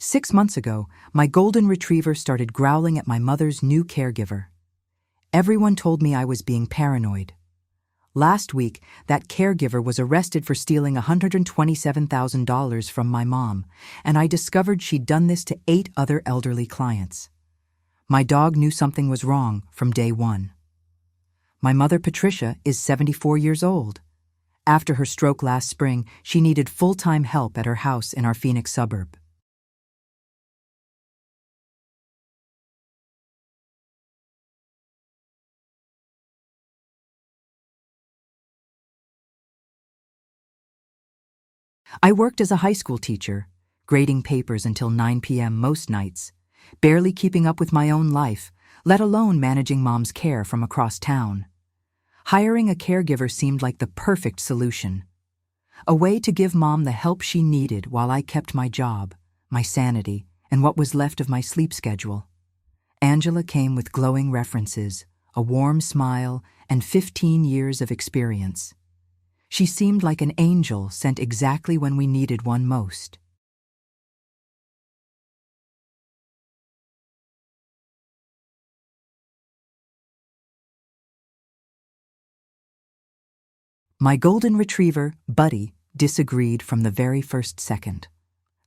6 months ago, my golden retriever started growling at my mother's new caregiver. Everyone told me I was being paranoid. Last week, that caregiver was arrested for stealing $127,000 from my mom, and I discovered she'd done this to 8 other elderly clients. My dog knew something was wrong from day one. My mother, Patricia, is 74 years old. After her stroke last spring, she needed full-time help at her house in our Phoenix suburb. I worked as a high school teacher, grading papers until 9 p.m. most nights, barely keeping up with my own life, let alone managing Mom's care from across town. Hiring a caregiver seemed like the perfect solution. A way to give Mom the help she needed while I kept my job, my sanity, and what was left of my sleep schedule. Angela came with glowing references, a warm smile, and 15 years of experience. She seemed like an angel sent exactly when we needed one most. My golden retriever, Buddy, disagreed from the very first second.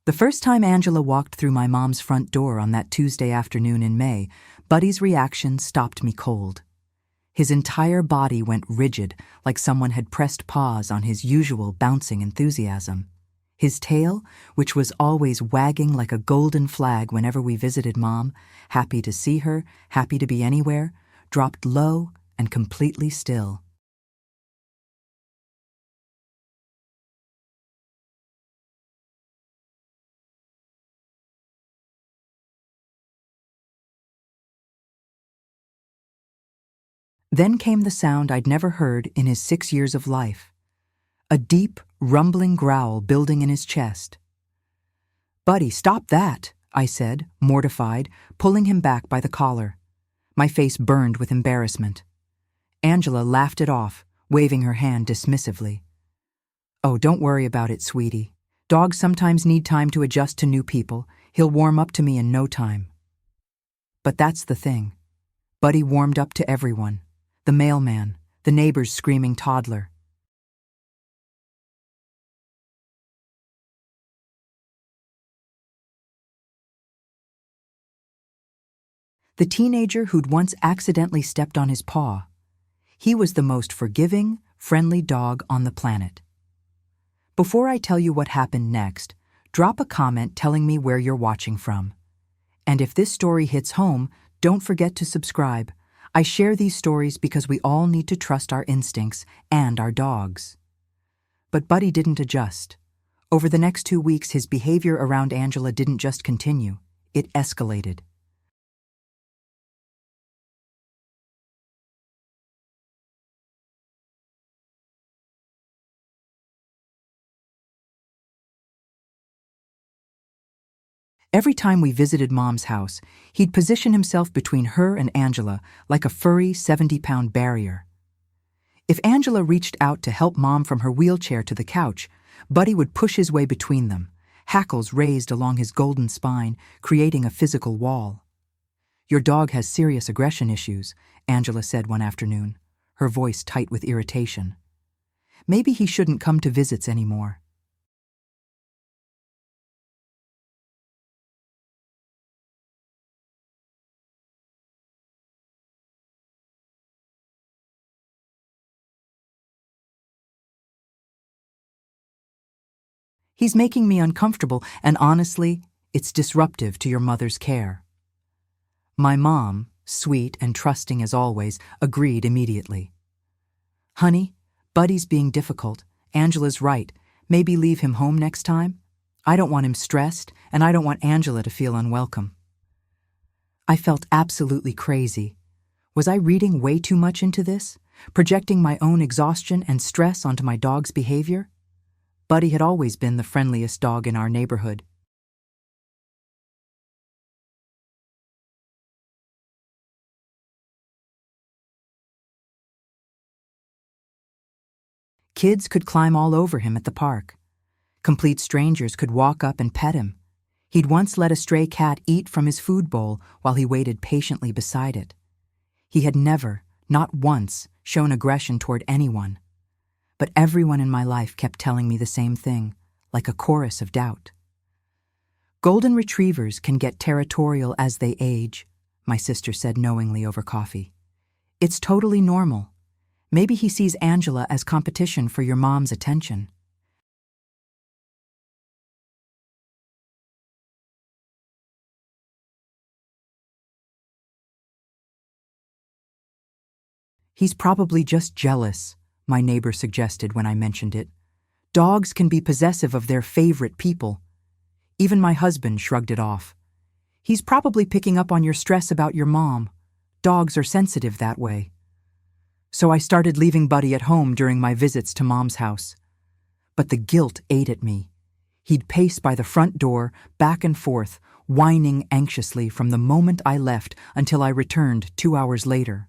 The first time Angela walked through my mom's front door on that Tuesday afternoon in May, Buddy's reaction stopped me cold. His entire body went rigid, like someone had pressed pause on his usual bouncing enthusiasm. His tail, which was always wagging like a golden flag whenever we visited Mom, happy to see her, happy to be anywhere, dropped low and completely still. Then came the sound I'd never heard in his 6 years of life. A deep, rumbling growl building in his chest. "Buddy, stop that," I said, mortified, pulling him back by the collar. My face burned with embarrassment. Angela laughed it off, waving her hand dismissively. "Oh, don't worry about it, sweetie. Dogs sometimes need time to adjust to new people. He'll warm up to me in no time." But that's the thing. Buddy warmed up to everyone. The mailman, the neighbor's screaming toddler. The teenager who'd once accidentally stepped on his paw. He was the most forgiving, friendly dog on the planet. Before I tell you what happened next, drop a comment telling me where you're watching from. And if this story hits home, don't forget to subscribe. I share these stories because we all need to trust our instincts and our dogs. But Buddy didn't adjust. Over the next 2 weeks, his behavior around Angela didn't just continue, it escalated. Every time we visited Mom's house, he'd position himself between her and Angela like a furry 70-pound barrier. If Angela reached out to help Mom from her wheelchair to the couch, Buddy would push his way between them, hackles raised along his golden spine, creating a physical wall. "Your dog has serious aggression issues," Angela said one afternoon, her voice tight with irritation. "Maybe he shouldn't come to visits anymore." "He's making me uncomfortable, and honestly, it's disruptive to your mother's care." My mom, sweet and trusting as always, agreed immediately. "Honey, Buddy's being difficult. Angela's right. Maybe leave him home next time? I don't want him stressed, and I don't want Angela to feel unwelcome." I felt absolutely crazy. Was I reading way too much into this, projecting my own exhaustion and stress onto my dog's behavior? Buddy had always been the friendliest dog in our neighborhood. Kids could climb all over him at the park. Complete strangers could walk up and pet him. He'd once let a stray cat eat from his food bowl while he waited patiently beside it. He had never, not once, shown aggression toward anyone. But everyone in my life kept telling me the same thing, like a chorus of doubt. Golden retrievers can get territorial as they age, my sister said knowingly over coffee. It's totally normal. Maybe he sees Angela as competition for your mom's attention. He's probably just jealous, my neighbor suggested when I mentioned it. Dogs can be possessive of their favorite people. Even my husband shrugged it off. He's probably picking up on your stress about your mom. Dogs are sensitive that way. So I started leaving Buddy at home during my visits to Mom's house. But the guilt ate at me. He'd pace by the front door, back and forth, whining anxiously from the moment I left until I returned 2 hours later.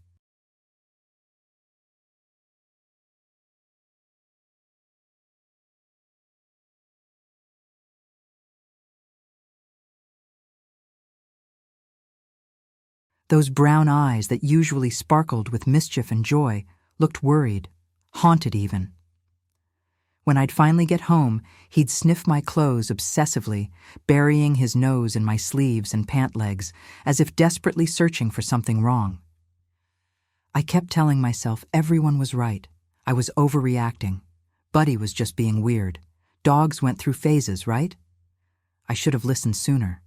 Those brown eyes that usually sparkled with mischief and joy looked worried, haunted even. When I'd finally get home, he'd sniff my clothes obsessively, burying his nose in my sleeves and pant legs, as if desperately searching for something wrong. I kept telling myself everyone was right. I was overreacting. Buddy was just being weird. Dogs went through phases, right? I should have listened sooner.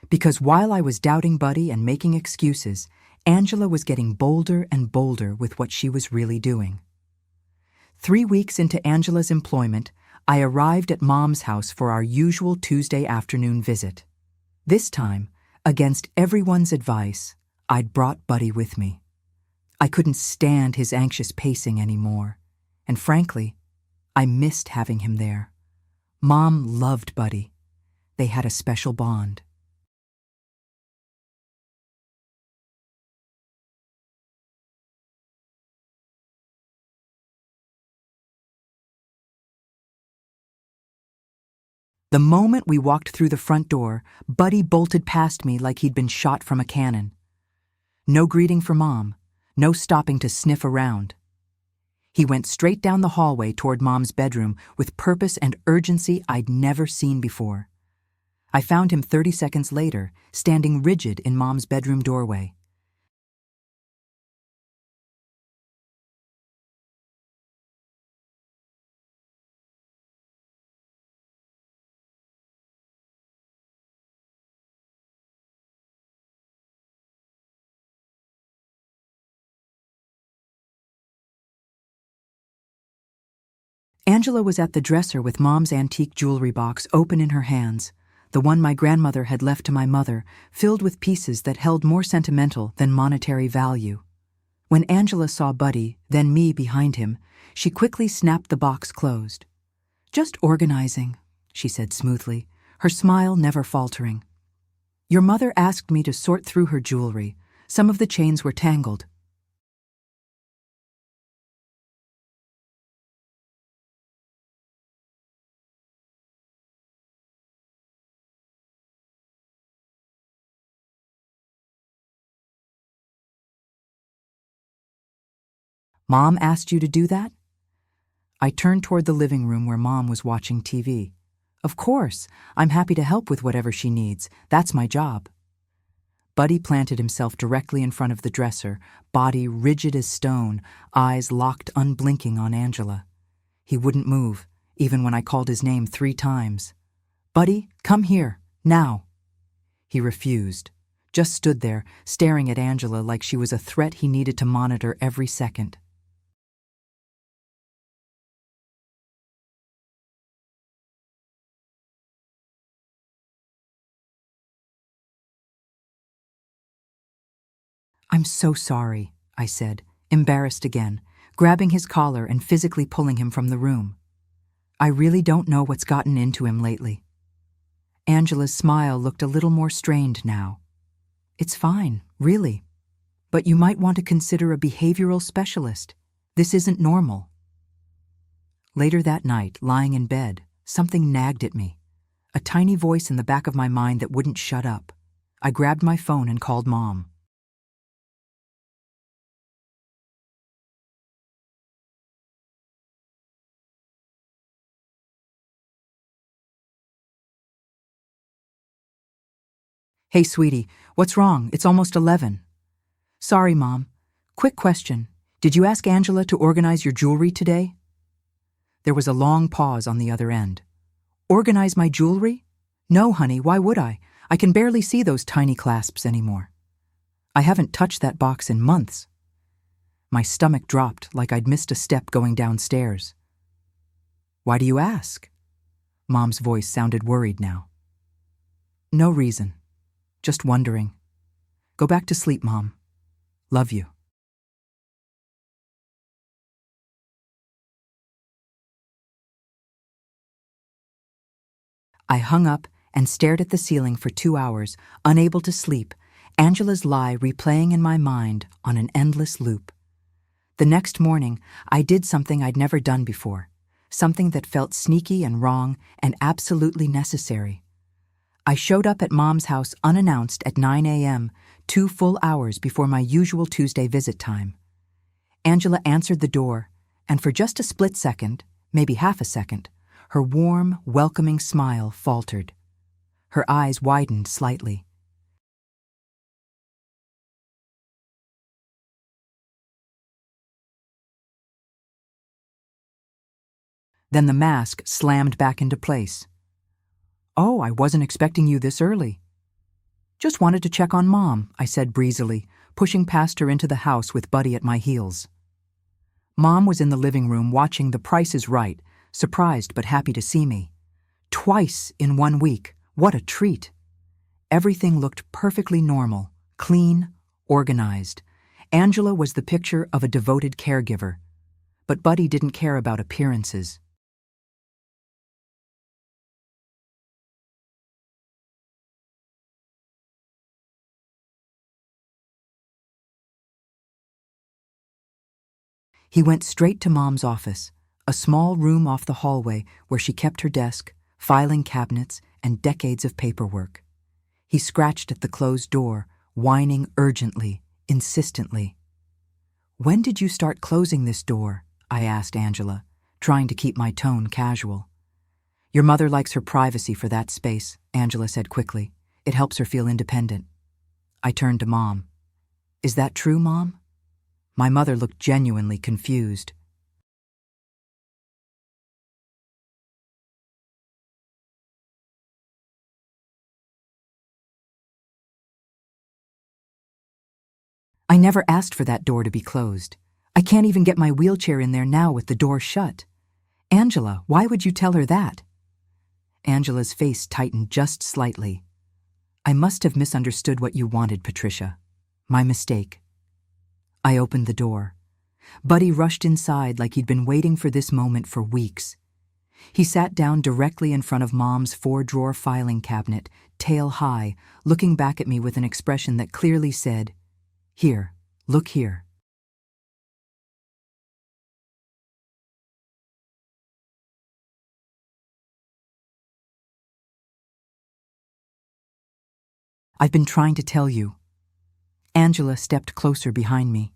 Because while I was doubting Buddy and making excuses, Angela was getting bolder and bolder with what she was really doing. 3 weeks into Angela's employment, I arrived at Mom's house for our usual Tuesday afternoon visit. This time, against everyone's advice, I'd brought Buddy with me. I couldn't stand his anxious pacing anymore, and frankly, I missed having him there. Mom loved Buddy. They had a special bond. The moment we walked through the front door, Buddy bolted past me like he'd been shot from a cannon. No greeting for Mom, no stopping to sniff around. He went straight down the hallway toward Mom's bedroom with purpose and urgency I'd never seen before. I found him 30 seconds later, standing rigid in Mom's bedroom doorway. Angela was at the dresser with Mom's antique jewelry box open in her hands, the one my grandmother had left to my mother, filled with pieces that held more sentimental than monetary value. When Angela saw Buddy, then me behind him, she quickly snapped the box closed. "Just organizing," she said smoothly, her smile never faltering. "Your mother asked me to sort through her jewelry. Some of the chains were tangled." "Mom asked you to do that?" I turned toward the living room where Mom was watching TV. "Of course, I'm happy to help with whatever she needs. That's my job." Buddy planted himself directly in front of the dresser, body rigid as stone, eyes locked unblinking on Angela. He wouldn't move, even when I called his name 3 times. "Buddy, come here, now." He refused, just stood there, staring at Angela like she was a threat he needed to monitor every second. "I'm so sorry," I said, embarrassed again, grabbing his collar and physically pulling him from the room. "I really don't know what's gotten into him lately." Angela's smile looked a little more strained now. It's fine, really. But you might want to consider a behavioral specialist. This isn't normal. Later that night, lying in bed, something nagged at me. A tiny voice in the back of my mind that wouldn't shut up. I grabbed my phone and called Mom. Hey, sweetie, what's wrong? It's almost 11. Sorry, Mom. Quick question. Did you ask Angela to organize your jewelry today? There was a long pause on the other end. Organize my jewelry? No, honey, why would I? I can barely see those tiny clasps anymore. I haven't touched that box in months. My stomach dropped like I'd missed a step going downstairs. Why do you ask? Mom's voice sounded worried now. No reason. Just wondering. Go back to sleep, Mom. Love you. I hung up and stared at the ceiling for 2 hours, unable to sleep, Angela's lie replaying in my mind on an endless loop. The next morning, I did something I'd never done before, something that felt sneaky and wrong and absolutely necessary. I showed up at Mom's house unannounced at 9 a.m., 2 full hours before my usual Tuesday visit time. Angela answered the door, and for just a split second, maybe half a second, her warm, welcoming smile faltered. Her eyes widened slightly. Then the mask slammed back into place. Oh, I wasn't expecting you this early. Just wanted to check on Mom, I said breezily, pushing past her into the house with Buddy at my heels. Mom was in the living room watching The Price is Right, surprised but happy to see me. Twice in 1 week. What a treat. Everything looked perfectly normal, clean, organized. Angela was the picture of a devoted caregiver. But Buddy didn't care about appearances. He went straight to Mom's office, a small room off the hallway where she kept her desk, filing cabinets, and decades of paperwork. He scratched at the closed door, whining urgently, insistently. When did you start closing this door? I asked Angela, trying to keep my tone casual. Your mother likes her privacy for that space, Angela said quickly. It helps her feel independent. I turned to Mom. Is that true, Mom? My mother looked genuinely confused. I never asked for that door to be closed. I can't even get my wheelchair in there now with the door shut. Angela, why would you tell her that? Angela's face tightened just slightly. I must have misunderstood what you wanted, Patricia. My mistake. I opened the door. Buddy rushed inside like he'd been waiting for this moment for weeks. He sat down directly in front of Mom's 4-drawer filing cabinet, tail high, looking back at me with an expression that clearly said, Here, look here. I've been trying to tell you. Angela stepped closer behind me.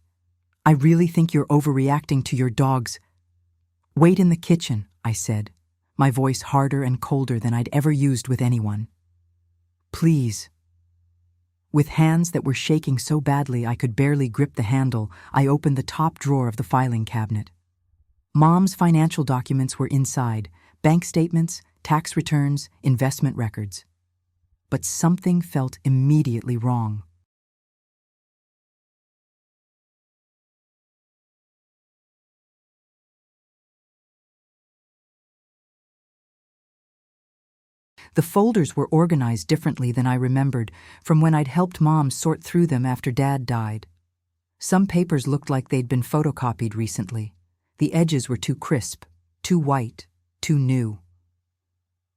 I really think you're overreacting to your dogs. Wait in the kitchen, I said, my voice harder and colder than I'd ever used with anyone. Please. With hands that were shaking so badly I could barely grip the handle, I opened the top drawer of the filing cabinet. Mom's financial documents were inside, bank statements, tax returns, investment records. But something felt immediately wrong. The folders were organized differently than I remembered from when I'd helped Mom sort through them after Dad died. Some papers looked like they'd been photocopied recently. The edges were too crisp, too white, too new.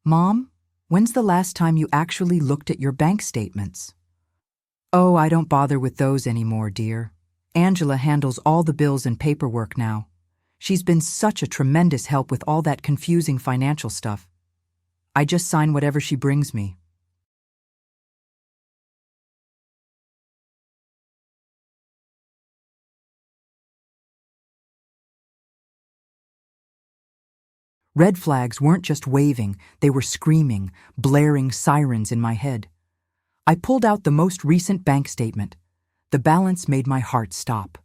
Mom? When's the last time you actually looked at your bank statements? Oh, I don't bother with those anymore, dear. Angela handles all the bills and paperwork now. She's been such a tremendous help with all that confusing financial stuff. I just sign whatever she brings me. Red flags weren't just waving, they were screaming, blaring sirens in my head. I pulled out the most recent bank statement. The balance made my heart stop.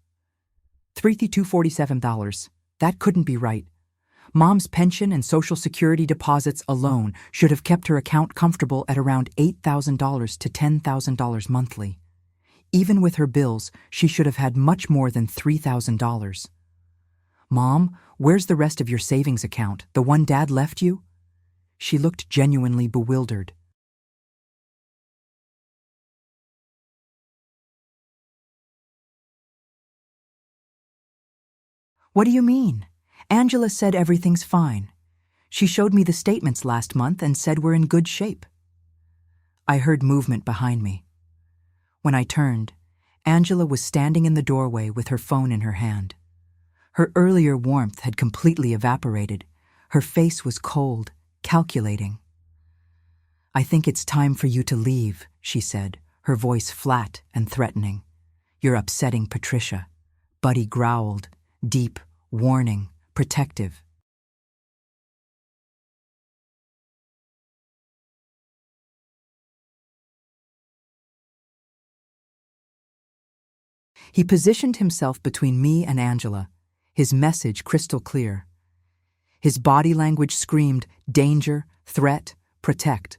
$3,247. That couldn't be right. Mom's pension and Social Security deposits alone should have kept her account comfortable at around $8,000 to $10,000 monthly. Even with her bills, she should have had much more than $3,000. Mom, where's the rest of your savings account, the one Dad left you? She looked genuinely bewildered. What do you mean? Angela said everything's fine. She showed me the statements last month and said we're in good shape. I heard movement behind me. When I turned, Angela was standing in the doorway with her phone in her hand. Her earlier warmth had completely evaporated. Her face was cold, calculating. I think it's time for you to leave, she said, her voice flat and threatening. You're upsetting Patricia. Buddy growled, deep, warning, protective. He positioned himself between me and Angela, his message crystal clear. His body language screamed danger, threat, protect.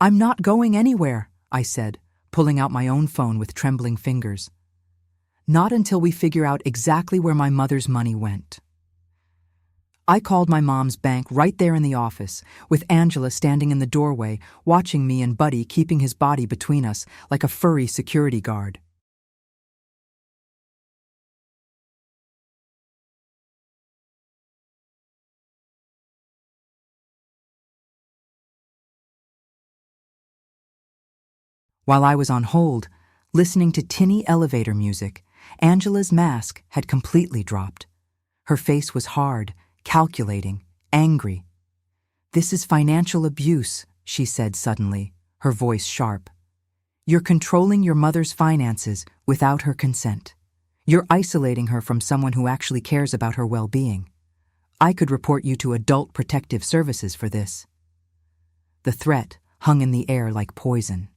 I'm not going anywhere, I said, pulling out my own phone with trembling fingers. Not until we figure out exactly where my mother's money went. I called my mom's bank right there in the office, with Angela standing in the doorway, watching me and Buddy keeping his body between us like a furry security guard. While I was on hold, listening to tinny elevator music, Angela's mask had completely dropped. Her face was hard, calculating, angry. This is financial abuse, she said suddenly, her voice sharp. You're controlling your mother's finances without her consent. You're isolating her from someone who actually cares about her well-being. I could report you to Adult Protective Services for this. The threat hung in the air like poison.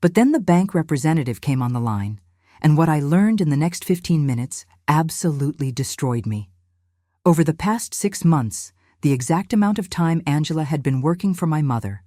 But then the bank representative came on the line, and what I learned in the next 15 minutes absolutely destroyed me. Over the past 6 months, the exact amount of time Angela had been working for my mother,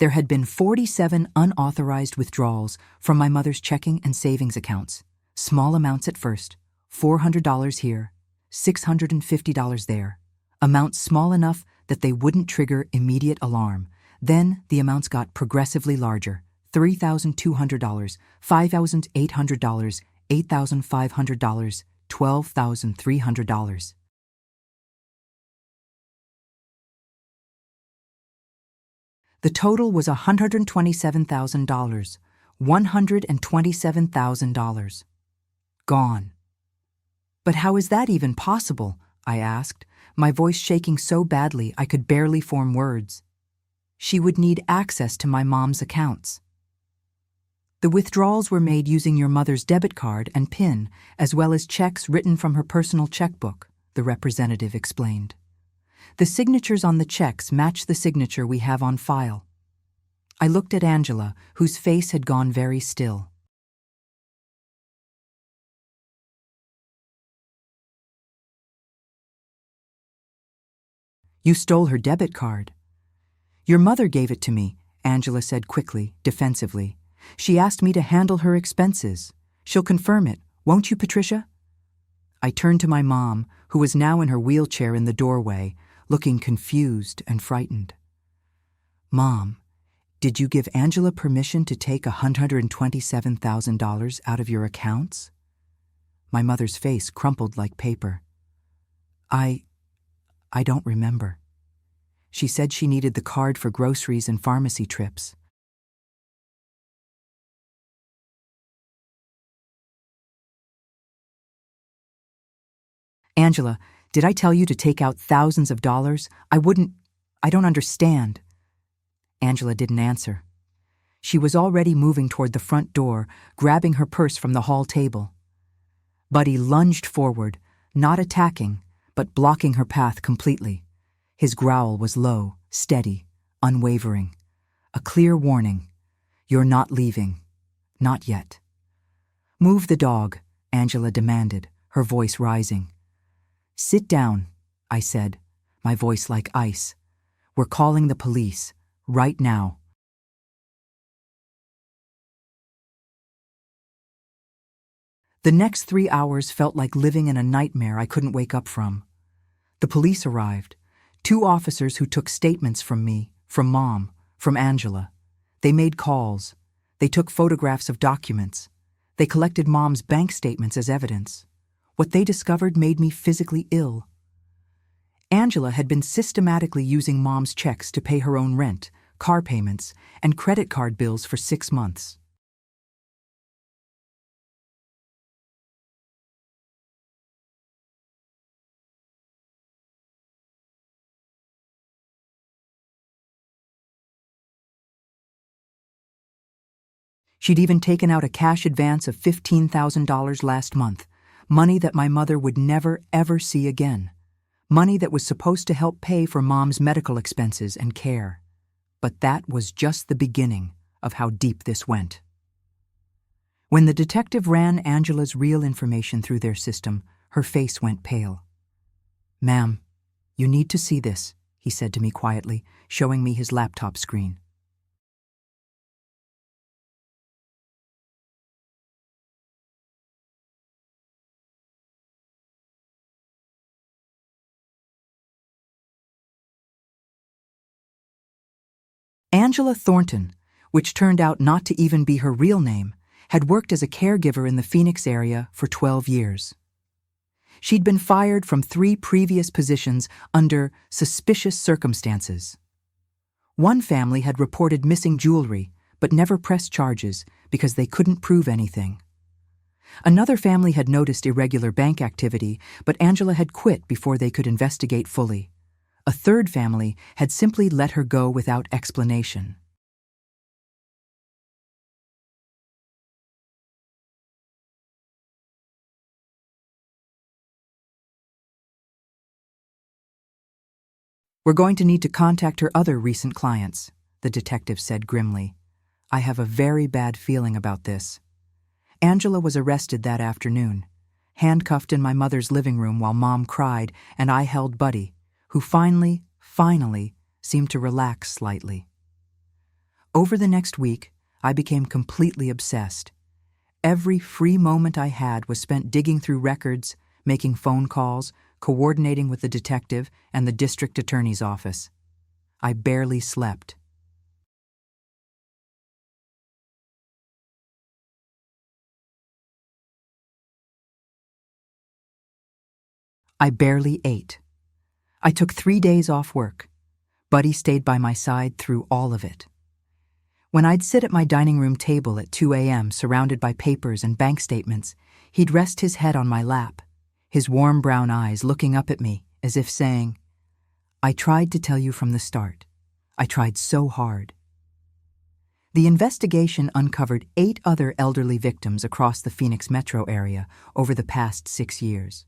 there had been 47 unauthorized withdrawals from my mother's checking and savings accounts. Small amounts at first, $400 here, $650 there. Amounts small enough that they wouldn't trigger immediate alarm. Then the amounts got progressively larger. $3,200, $5,800, $8,500, $12,300. The total was $127,000, $127,000. Gone. But how is that even possible? I asked, my voice shaking so badly I could barely form words. She would need access to my mom's accounts. The withdrawals were made using your mother's debit card and PIN, as well as checks written from her personal checkbook, the representative explained. The signatures on the checks match the signature we have on file. I looked at Angela, whose face had gone very still. You stole her debit card. Your mother gave it to me, Angela said quickly, defensively. She asked me to handle her expenses. She'll confirm it, won't you, Patricia? I turned to my mom, who was now in her wheelchair in the doorway, looking confused and frightened. Mom, Did you give Angela permission to take $127,000 out of your accounts? My mother's face crumpled like paper. I don't remember. She said she needed the card for groceries and pharmacy trips. Angela, did I tell you to take out thousands of dollars? I don't understand. Angela didn't answer. She was already moving toward the front door, grabbing her purse from the hall table. Buddy lunged forward, not attacking, but blocking her path completely. His growl was low, steady, unwavering. A clear warning. You're not leaving. Not yet. Move the dog, Angela demanded, her voice rising. Sit down, I said, my voice like ice. We're calling the police, right now. The next 3 hours felt like living in a nightmare I couldn't wake up from. The police arrived, 2 officers who took statements from me, from Mom, from Angela. They made calls. They took photographs of documents. They collected Mom's bank statements as evidence. What they discovered made me physically ill. Angela had been systematically using Mom's checks to pay her own rent, car payments, and credit card bills for 6 months. She'd even taken out a cash advance of $15,000 last month, money that my mother would never, ever see again. Money that was supposed to help pay for Mom's medical expenses and care. But that was just the beginning of how deep this went. When the detective ran Angela's real information through their system, her face went pale. "Ma'am, you need to see this," he said to me quietly, showing me his laptop screen. Angela Thornton, which turned out not to even be her real name, had worked as a caregiver in the Phoenix area for 12 years. She'd been fired from 3 previous positions under suspicious circumstances. One family had reported missing jewelry, but never pressed charges because they couldn't prove anything. Another family had noticed irregular bank activity, but Angela had quit before they could investigate fully. A third family had simply let her go without explanation. "We're going to need to contact her other recent clients," the detective said grimly. "I have a very bad feeling about this." Angela was arrested that afternoon, handcuffed in my mother's living room while Mom cried and I held Buddy, who finally seemed to relax slightly. Over the next week, I became completely obsessed. Every free moment I had was spent digging through records, making phone calls, coordinating with the detective and the district attorney's office. I barely slept. I barely ate. I took 3 days off work. Buddy stayed by my side through all of it. When I'd sit at my dining room table at 2 a.m. surrounded by papers and bank statements, he'd rest his head on my lap, his warm brown eyes looking up at me as if saying, "I tried to tell you from the start. I tried so hard." The investigation uncovered 8 other elderly victims across the Phoenix metro area over the past 6 years.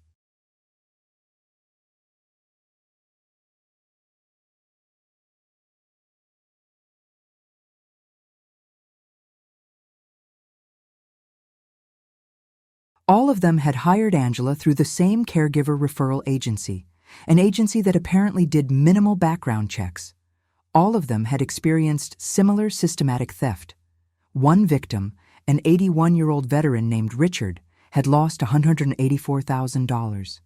All of them had hired Angela through the same caregiver referral agency, an agency that apparently did minimal background checks. All of them had experienced similar systematic theft. One victim, an 81-year-old veteran named Richard, had lost $184,000.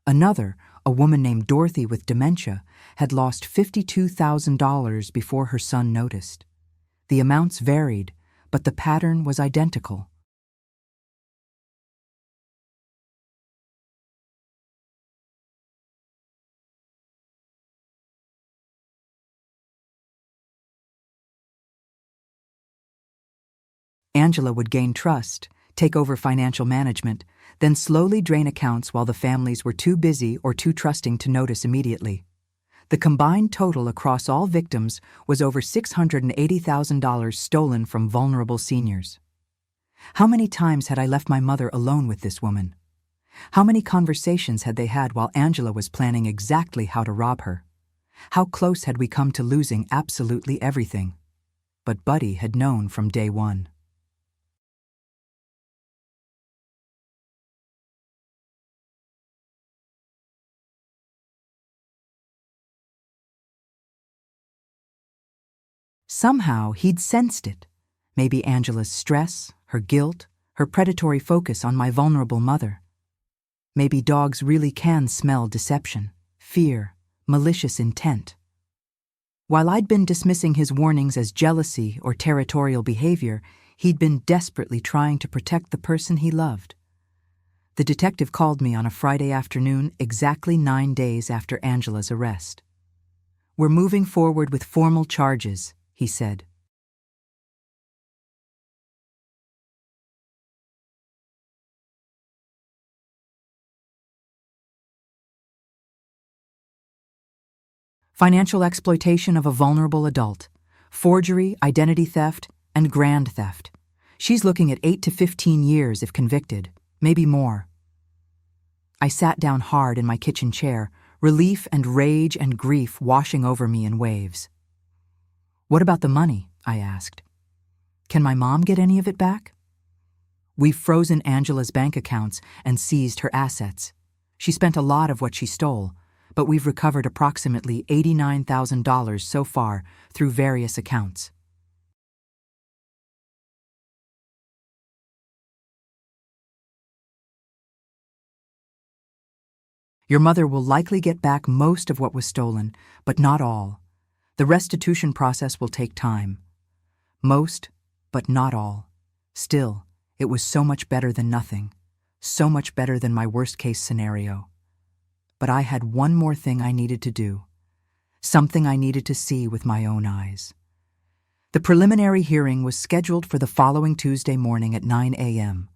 Another, a woman named Dorothy with dementia, had lost $52,000 before her son noticed. The amounts varied, but the pattern was identical. Angela would gain trust, take over financial management, then slowly drain accounts while the families were too busy or too trusting to notice immediately. The combined total across all victims was over $680,000 stolen from vulnerable seniors. How many times had I left my mother alone with this woman? How many conversations had they had while Angela was planning exactly how to rob her? How close had we come to losing absolutely everything? But Buddy had known from day one. Somehow he'd sensed it. Maybe Angela's stress, her guilt, her predatory focus on my vulnerable mother. Maybe dogs really can smell deception, fear, malicious intent. While I'd been dismissing his warnings as jealousy or territorial behavior, he'd been desperately trying to protect the person he loved. The detective called me on a Friday afternoon, exactly 9 days after Angela's arrest. "We're moving forward with formal charges," he said. Financial exploitation of a vulnerable adult, forgery, identity theft, and grand theft. She's looking at 8 to 15 years if convicted, maybe more. I sat down hard in my kitchen chair, relief and rage and grief washing over me in waves. "What about the money?" I asked. "Can my mom get any of it back?" "We've frozen Angela's bank accounts and seized her assets. She spent a lot of what she stole, but we've recovered approximately $89,000 so far through various accounts." "Your mother will likely get back most of what was stolen, but not all. The restitution process will take time. Most, but not all. Still, it was so much better than nothing, so much better than my worst-case scenario. But I had one more thing I needed to do, something I needed to see with my own eyes." The preliminary hearing was scheduled for the following Tuesday morning at 9 a.m.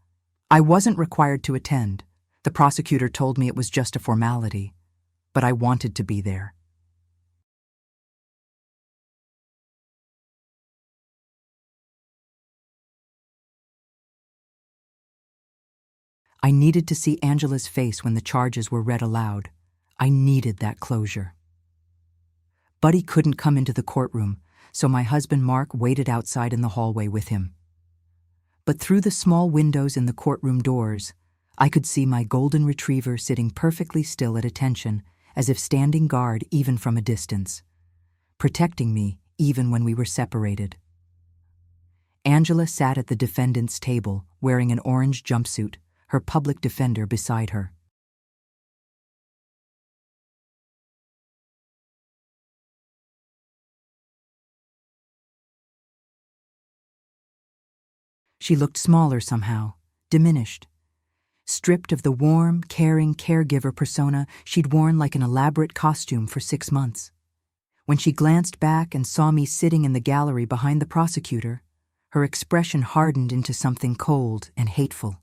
I wasn't required to attend. The prosecutor told me it was just a formality, but I wanted to be there. I needed to see Angela's face when the charges were read aloud. I needed that closure. Buddy couldn't come into the courtroom, so my husband Mark waited outside in the hallway with him. But through the small windows in the courtroom doors, I could see my golden retriever sitting perfectly still at attention, as if standing guard even from a distance, protecting me even when we were separated. Angela sat at the defendant's table, wearing an orange jumpsuit, her public defender beside her. She looked smaller somehow, diminished. Stripped of the warm, caring caregiver persona she'd worn like an elaborate costume for 6 months. When she glanced back and saw me sitting in the gallery behind the prosecutor, her expression hardened into something cold and hateful.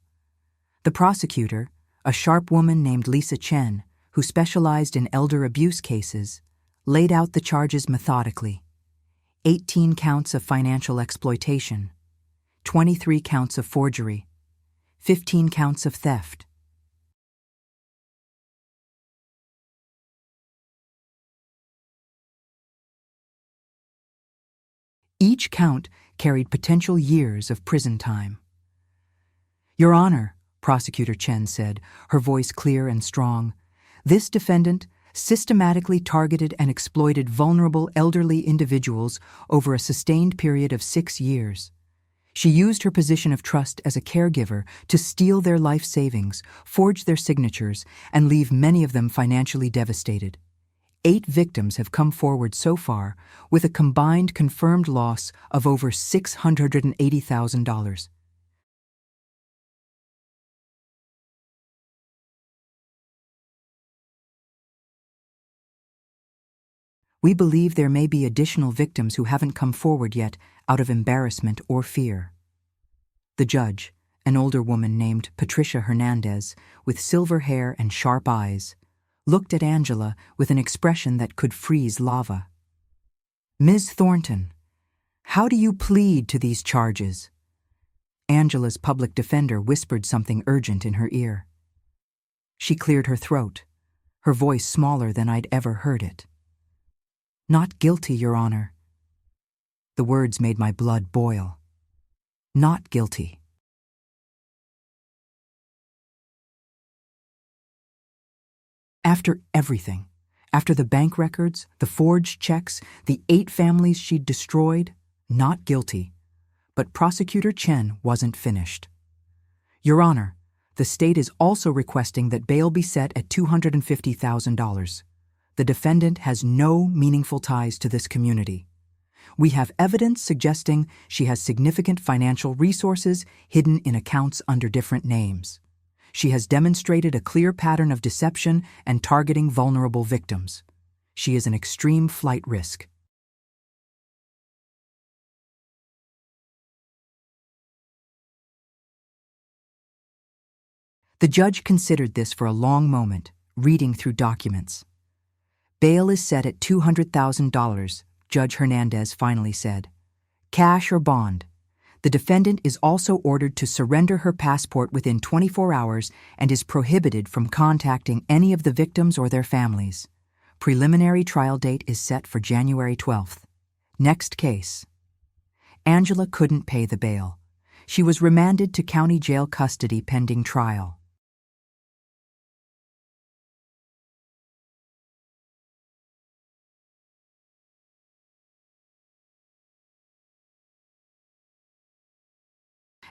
The prosecutor, a sharp woman named Lisa Chen, who specialized in elder abuse cases, laid out the charges methodically. 18 counts of financial exploitation, 23 counts of forgery, 15 counts of theft. Each count carried potential years of prison time. "Your Honor," Prosecutor Chen said, her voice clear and strong, "this defendant systematically targeted and exploited vulnerable elderly individuals over a sustained period of 6 years. She used her position of trust as a caregiver to steal their life savings, forge their signatures, and leave many of them financially devastated. 8 victims have come forward so far with a combined confirmed loss of over $680,000. We believe there may be additional victims who haven't come forward yet out of embarrassment or fear. The judge, an older woman named Patricia Hernandez, with silver hair and sharp eyes, looked at Angela with an expression that could freeze lava. "Ms. Thornton, how do you plead to these charges?" Angela's public defender whispered something urgent in her ear. She cleared her throat, her voice smaller than I'd ever heard it. "Not guilty, Your Honor." The words made my blood boil. Not guilty. After everything, after the bank records, the forged checks, the 8 families she'd destroyed, not guilty. But Prosecutor Chen wasn't finished. "Your Honor, the state is also requesting that bail be set at $250,000. The defendant has no meaningful ties to this community. We have evidence suggesting she has significant financial resources hidden in accounts under different names. She has demonstrated a clear pattern of deception and targeting vulnerable victims. She is an extreme flight risk." The judge considered this for a long moment, reading through documents. "Bail is set at $200,000, Judge Hernandez finally said. "Cash or bond. The defendant is also ordered to surrender her passport within 24 hours and is prohibited from contacting any of the victims or their families. Preliminary trial date is set for January 12th. Next case." Angela couldn't pay the bail. She was remanded to county jail custody pending trial.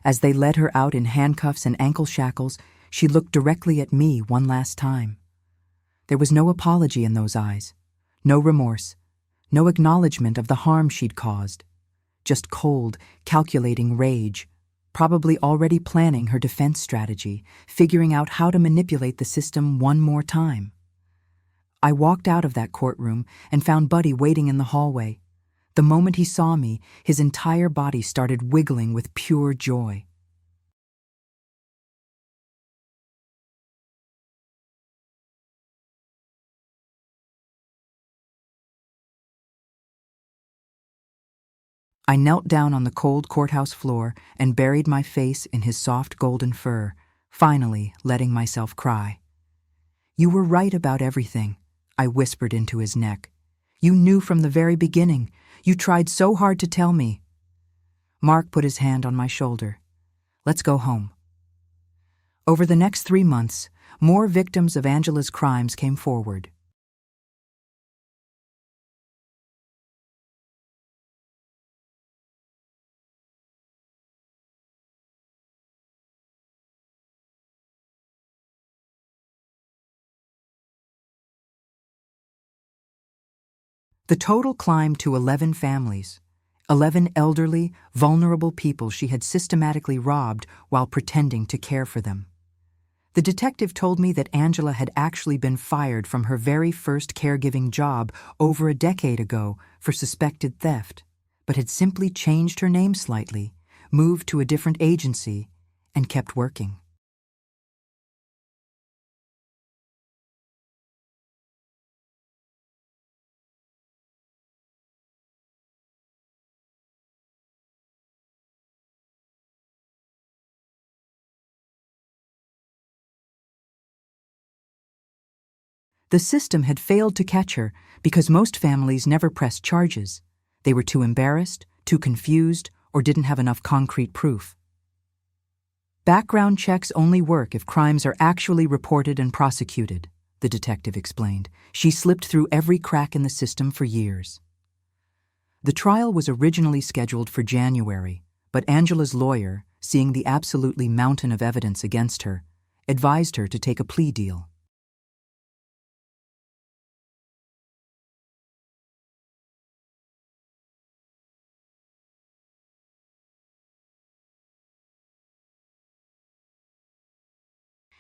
As they led her out in handcuffs and ankle shackles, she looked directly at me one last time. There was no apology in those eyes, no remorse, no acknowledgement of the harm she'd caused. Just cold, calculating rage, probably already planning her defense strategy, figuring out how to manipulate the system one more time. I walked out of that courtroom and found Buddy waiting in the hallway. The moment he saw me, his entire body started wiggling with pure joy. I knelt down on the cold courthouse floor and buried my face in his soft golden fur, finally letting myself cry. "You were right about everything," I whispered into his neck. "You knew from the very beginning. You tried so hard to tell me." Mark put his hand on my shoulder. "Let's go home." Over the next 3 months, more victims of Angela's crimes came forward. The total climbed to 11 families, 11 elderly, vulnerable people she had systematically robbed while pretending to care for them. The detective told me that Angela had actually been fired from her very first caregiving job over a decade ago for suspected theft, but had simply changed her name slightly, moved to a different agency, and kept working. The system had failed to catch her because most families never pressed charges. They were too embarrassed, too confused, or didn't have enough concrete proof. "Background checks only work if crimes are actually reported and prosecuted," the detective explained. She slipped through every crack in the system for years. The trial was originally scheduled for January, but Angela's lawyer, seeing the absolutely mountain of evidence against her, advised her to take a plea deal.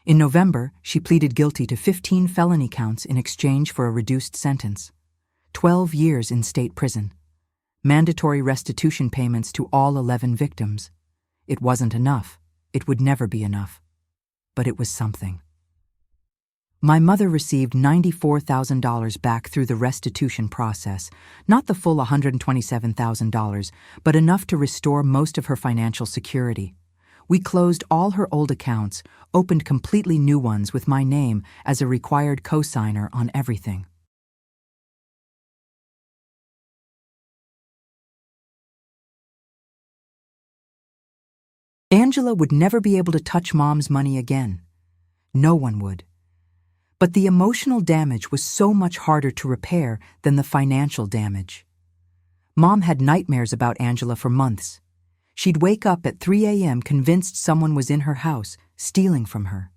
In November, she pleaded guilty to 15 felony counts in exchange for a reduced sentence. 12 years in state prison. Mandatory restitution payments to all 11 victims. It wasn't enough. It would never be enough. But it was something. My mother received $94,000 back through the restitution process, not the full $127,000, but enough to restore most of her financial security. We closed all her old accounts, opened completely new ones with my name as a required co-signer on everything. Angela would never be able to touch Mom's money again. No one would. But the emotional damage was so much harder to repair than the financial damage. Mom had nightmares about Angela for months. She'd wake up at 3 a.m. convinced someone was in her house, stealing from her.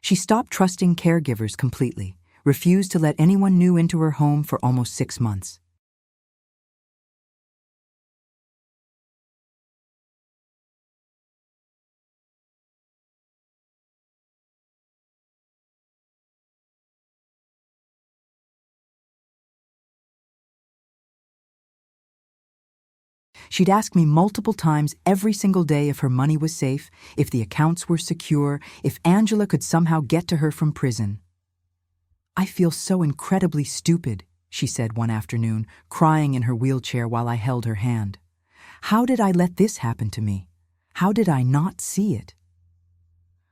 She stopped trusting caregivers completely, refused to let anyone new into her home for almost 6 months. She'd ask me multiple times every single day if her money was safe, if the accounts were secure, if Angela could somehow get to her from prison. "I feel so incredibly stupid," she said one afternoon, crying in her wheelchair while I held her hand. "How did I let this happen to me? How did I not see it?"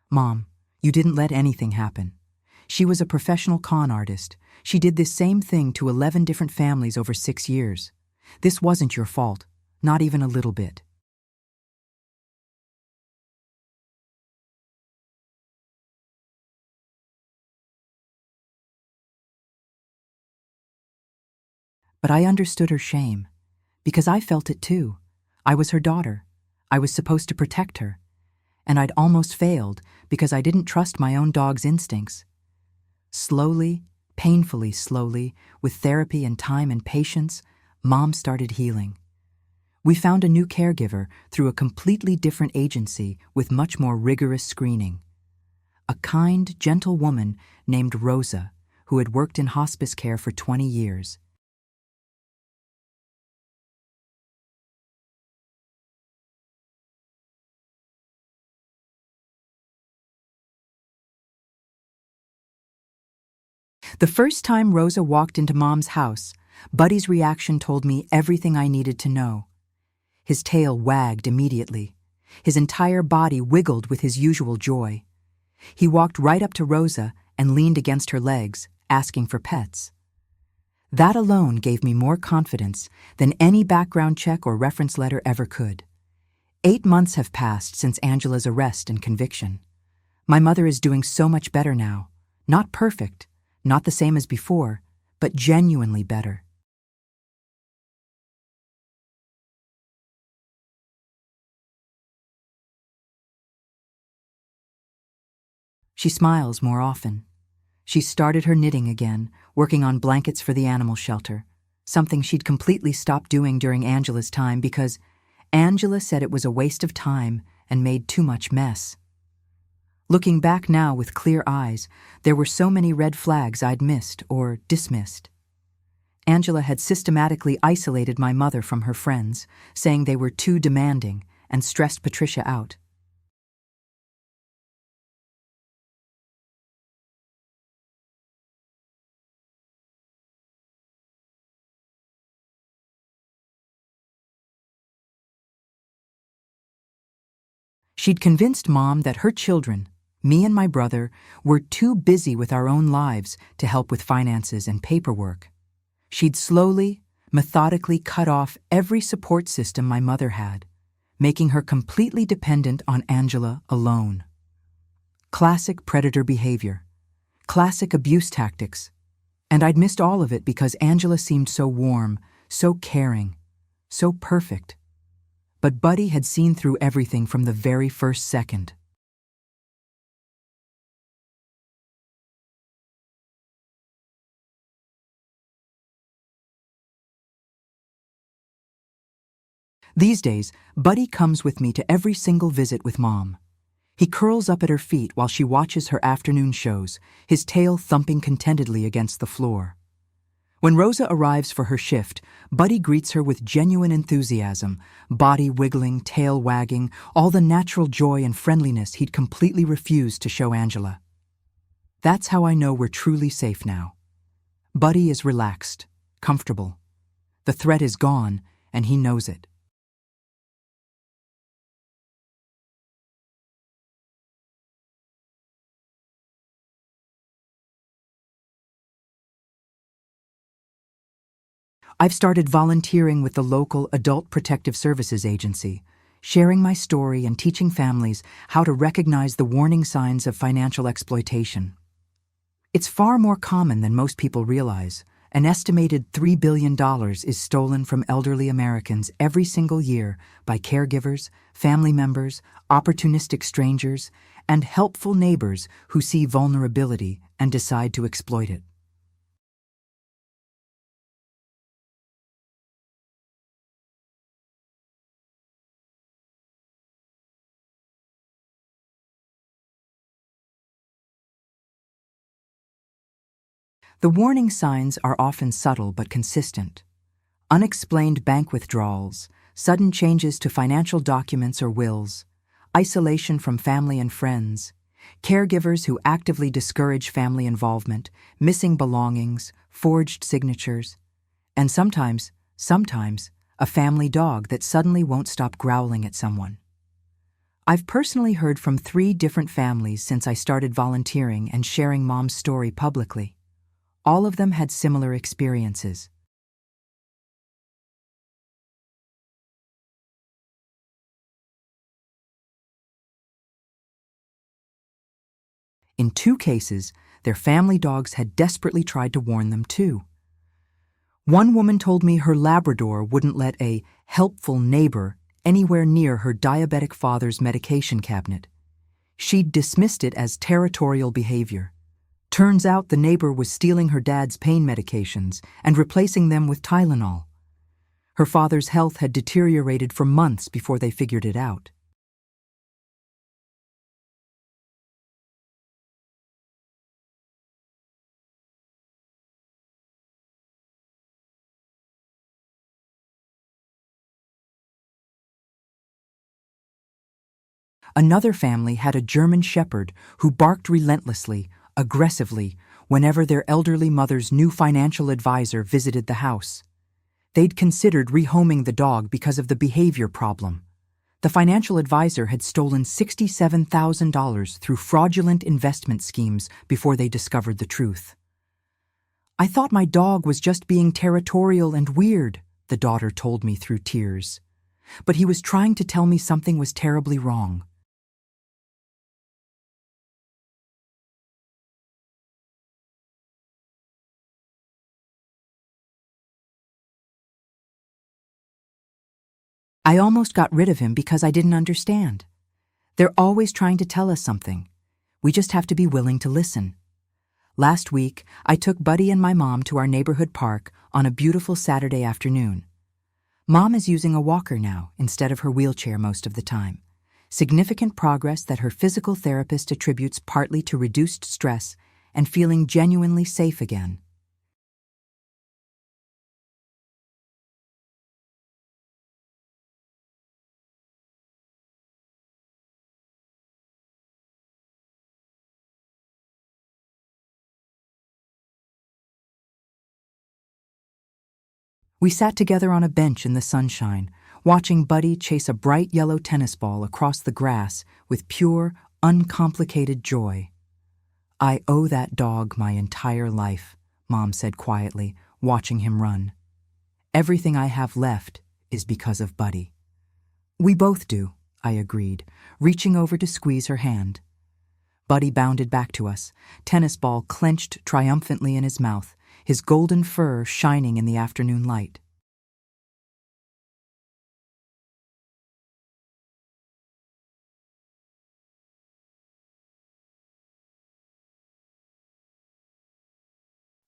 "Mom, you didn't let anything happen. She was a professional con artist. She did this same thing to 11 different families over 6 years. This wasn't your fault. Not even a little bit." But I understood her shame, because I felt it too. I was her daughter. I was supposed to protect her. And I'd almost failed because I didn't trust my own dog's instincts. Slowly, painfully slowly, with therapy and time and patience, Mom started healing. We found a new caregiver through a completely different agency with much more rigorous screening. A kind, gentle woman named Rosa, who had worked in hospice care for 20 years. The first time Rosa walked into Mom's house, Buddy's reaction told me everything I needed to know. His tail wagged immediately. His entire body wiggled with his usual joy. He walked right up to Rosa and leaned against her legs, asking for pets. That alone gave me more confidence than any background check or reference letter ever could. 8 months have passed since Angela's arrest and conviction. My mother is doing so much better now. Not perfect, not the same as before, but genuinely better. She smiles more often. She started her knitting again, working on blankets for the animal shelter, something she'd completely stopped doing during Angela's time because Angela said it was a waste of time and made too much mess. Looking back now with clear eyes, there were so many red flags I'd missed or dismissed. Angela had systematically isolated my mother from her friends, saying they were too demanding and stressed Patricia out. She'd convinced Mom that her children, me and my brother, were too busy with our own lives to help with finances and paperwork. She'd slowly, methodically cut off every support system my mother had, making her completely dependent on Angela alone. Classic predator behavior. Classic abuse tactics. And I'd missed all of it because Angela seemed so warm, so caring, so perfect. But Buddy had seen through everything from the very first second. These days, Buddy comes with me to every single visit with Mom. He curls up at her feet while she watches her afternoon shows, his tail thumping contentedly against the floor. When Rosa arrives for her shift, Buddy greets her with genuine enthusiasm, body wiggling, tail wagging, all the natural joy and friendliness he'd completely refused to show Angela. That's how I know we're truly safe now. Buddy is relaxed, comfortable. The threat is gone, and he knows it. I've started volunteering with the local Adult Protective Services Agency, sharing my story and teaching families how to recognize the warning signs of financial exploitation. It's far more common than most people realize. An estimated $3 billion is stolen from elderly Americans every single year by caregivers, family members, opportunistic strangers, and helpful neighbors who see vulnerability and decide to exploit it. The warning signs are often subtle but consistent. Unexplained bank withdrawals, sudden changes to financial documents or wills, isolation from family and friends, caregivers who actively discourage family involvement, missing belongings, forged signatures, and sometimes, a family dog that suddenly won't stop growling at someone. I've personally heard from 3 different families since I started volunteering and sharing Mom's story publicly. All of them had similar experiences. In 2 cases, their family dogs had desperately tried to warn them too. One woman told me her Labrador wouldn't let a helpful neighbor anywhere near her diabetic father's medication cabinet. She'd dismissed it as territorial behavior. Turns out the neighbor was stealing her dad's pain medications and replacing them with Tylenol. Her father's health had deteriorated for months before they figured it out. Another family had a German shepherd who barked relentlessly, aggressively, whenever their elderly mother's new financial advisor visited the house. They'd considered rehoming the dog because of the behavior problem. The financial advisor had stolen $67,000 through fraudulent investment schemes before they discovered the truth. "I thought my dog was just being territorial and weird," the daughter told me through tears. "But he was trying to tell me something was terribly wrong." I almost got rid of him because I didn't understand. They're always trying to tell us something. We just have to be willing to listen. Last week, I took Buddy and my mom to our neighborhood park on a beautiful Saturday afternoon. Mom is using a walker now instead of her wheelchair most of the time. Significant progress that her physical therapist attributes partly to reduced stress and feeling genuinely safe again. We sat together on a bench in the sunshine, watching Buddy chase a bright yellow tennis ball across the grass with pure, uncomplicated joy. "I owe that dog my entire life," Mom said quietly, watching him run. "Everything I have left is because of Buddy." "We both do," I agreed, reaching over to squeeze her hand. Buddy bounded back to us, tennis ball clenched triumphantly in his mouth, his golden fur shining in the afternoon light.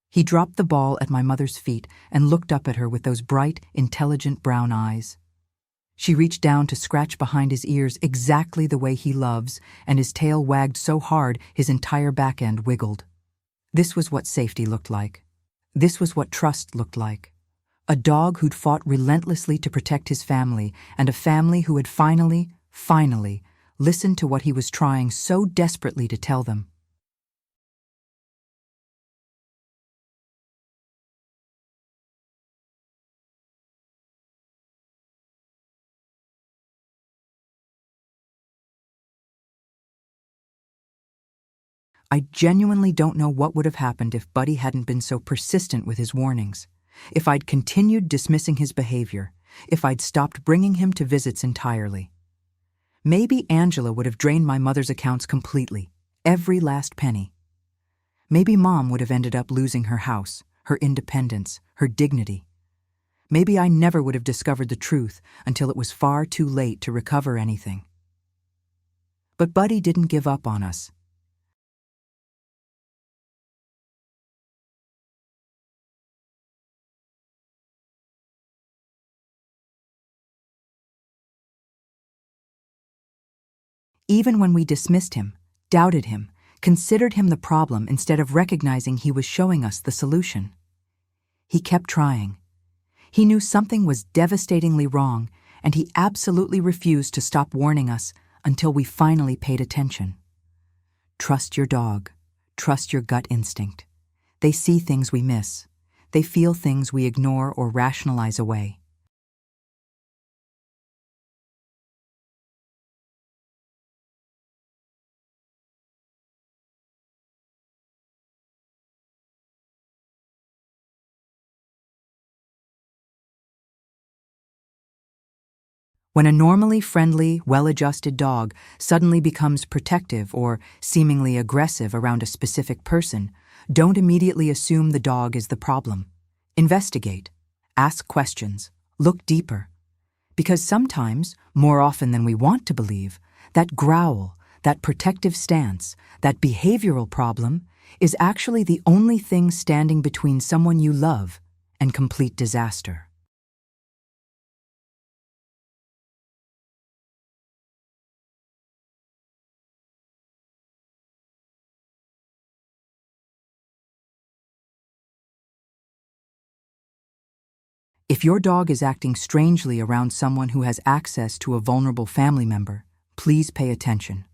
He dropped the ball at my mother's feet and looked up at her with those bright, intelligent brown eyes. She reached down to scratch behind his ears exactly the way he loves, and his tail wagged so hard his entire back end wiggled. This was what safety looked like. This was what trust looked like. A dog who'd fought relentlessly to protect his family, and a family who had finally listened to what he was trying so desperately to tell them. I genuinely don't know what would have happened if Buddy hadn't been so persistent with his warnings. If I'd continued dismissing his behavior, if I'd stopped bringing him to visits entirely. Maybe Angela would have drained my mother's accounts completely, every last penny. Maybe Mom would have ended up losing her house, her independence, her dignity. Maybe I never would have discovered the truth until it was far too late to recover anything. But Buddy didn't give up on us. Even when we dismissed him, doubted him, considered him the problem instead of recognizing he was showing us the solution. He kept trying. He knew something was devastatingly wrong, and he absolutely refused to stop warning us until we finally paid attention. Trust your dog. Trust your gut instinct. They see things we miss. They feel things we ignore or rationalize away. When a normally friendly, well-adjusted dog suddenly becomes protective or seemingly aggressive around a specific person, don't immediately assume the dog is the problem. Investigate. Ask questions. Look deeper. Because sometimes, more often than we want to believe, that growl, that protective stance, that behavioral problem is actually the only thing standing between someone you love and complete disaster. If your dog is acting strangely around someone who has access to a vulnerable family member, please pay attention.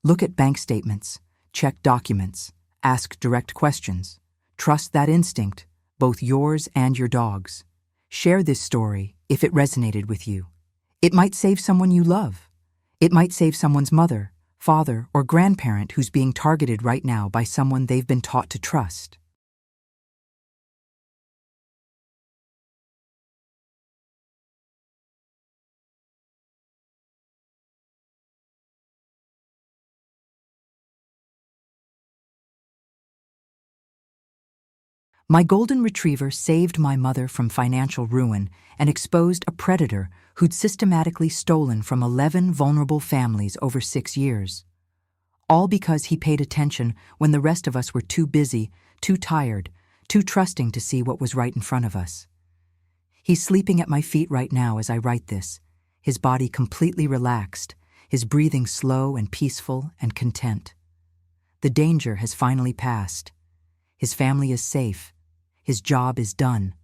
Look at bank statements, check documents, ask direct questions. Trust that instinct, both yours and your dog's. Share this story if it resonated with you. It might save someone you love. It might save someone's mother, father, or grandparent who's being targeted right now by someone they've been taught to trust. My golden retriever saved my mother from financial ruin and exposed a predator who'd systematically stolen from 11 vulnerable families over 6 years. All because he paid attention when the rest of us were too busy, too tired, too trusting to see what was right in front of us. He's sleeping at my feet right now as I write this, his body completely relaxed, his breathing slow and peaceful and content. The danger has finally passed. His family is safe. His job is done.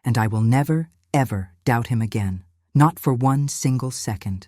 And I will never, ever doubt him again, not for one single second.